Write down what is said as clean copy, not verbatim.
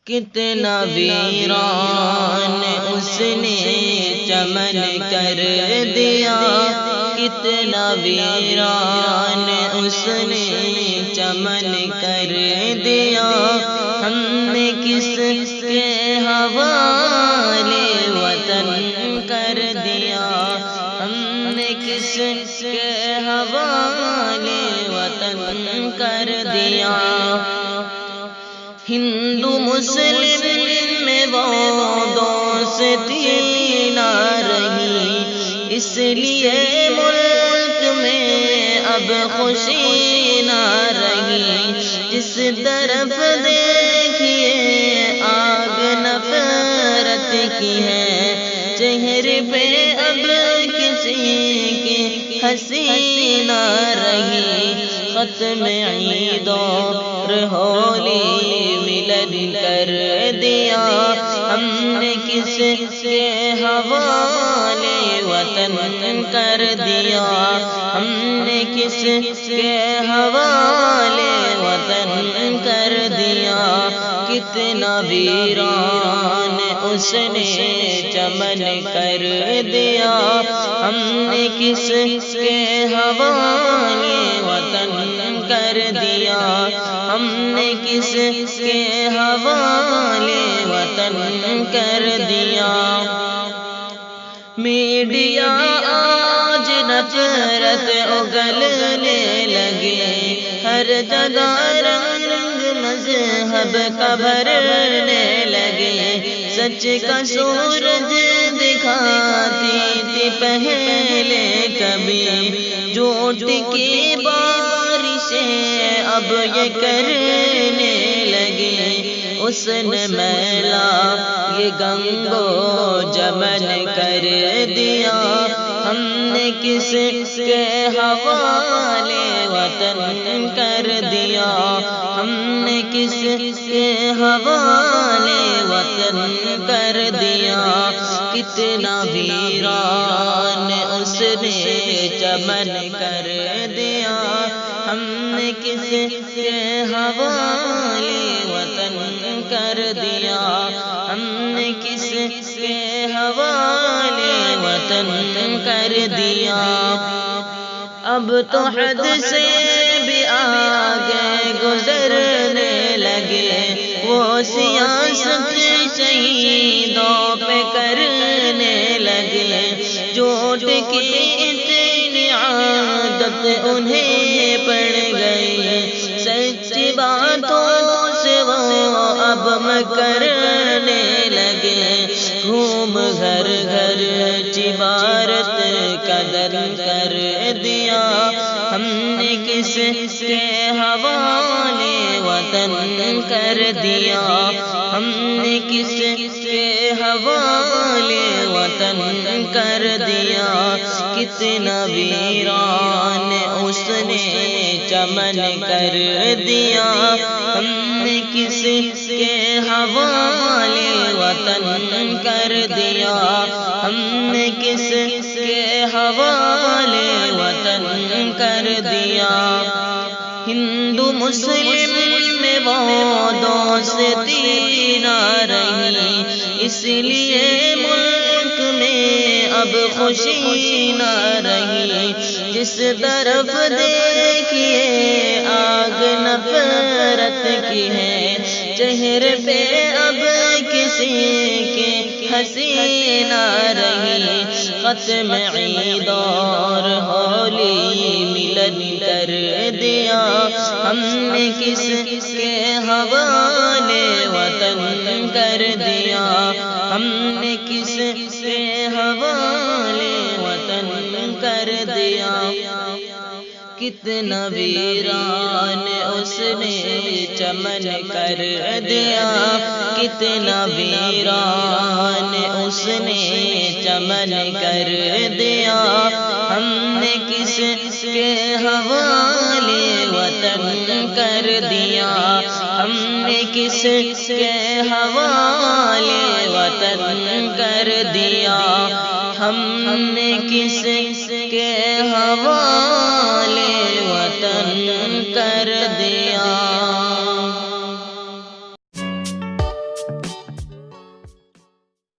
کتنا ویران اس نے چمن کر دیا، کتنا ویران اس نے چمن کر دیا، ہم نے کس کے حوالے وطن کر دیا، ہم نے کس کے حوالے وطن کر دیا۔ ہندو مسلم میں وہ دوستی نہ رہی، اس لیے ملک میں اب خوشی نہ رہی، جس طرف دیکھیے آگ نفرت کی ہے، چہرے پہ اب کسی کی ہنسی نہ رہی، ختم عید اور ہولی ملن کر دیا، ہم نے کس کے حوالے وطن کر دیا، ہم نے کس کے حوالے وطن کر دیا۔ کتنا ویران اس نے چمن کر دیا، ہم نے کس کے حوالے وطن کر دیا، ہم نے کس کے حوالے وطن کر دیا۔ میڈیا آج نفرت اگلنے لگے، ہر جگہ رنگ مذہب کا بھرنے لگے، سچ کا سورج دکھاتی تھی پہلے کبھی، جھوٹ کی بارشیں اب یہ کرنے لگے، اس نے میلا یہ گنگو جمن کر دیا، ہم نے کس کے حوالے وطن کر دیا، ہم نے کس کے حوالے وطن کر دیا۔ کتنا ویران اس نے چمن کر دیا، ہم نے کس کے حوالے وطن کر دیا، ہم نے کس کے حوالے وطن کر دیا۔ اب تو حد سے بھی آگے گزرنے لگے، وہ سیاست شہیدوں پہ کرنے لگے، جھوٹ کی اتنی عادت انہیں پڑ گئی، سچی باتوں سے وہ اب مکرنے لگے، گھوم گھر گھر عبارت قدر کر دیا، ہم نے کس کے حوالے وطن کر دیا، ہم نے کس کے حوالے وطن کر دیا۔ کتنا ویران اس نے چمن کر دیا، ہم نے کس کے حوالے وطن کر دیا، ہم نے کس کے حوالے وطن کر دیا۔ ہندو مسلم میں وہ دوستی نہ رہی، اس لیے ملک میں اب خوشی نہ رہی، جس طرف دیکھیے آگ نفرت کی ہے، چہرے پہ اب کسی کی ہنسی نہ رہی، ختم عید اور ہولی ملن کر دیا، ہم نے کس کے حوالے وطن کر دیا، ہم نے کس کے حوالے وطن کر دیا۔ کتنا ویران اس نے چمن کر دیا، کتنا ویران اس نے چمن کر دیا، ہم نے کس کے حوالے وطن کر دیا، ہم نے کس کے حوالے وطن کر دیا، ہم نے کس کے حوالے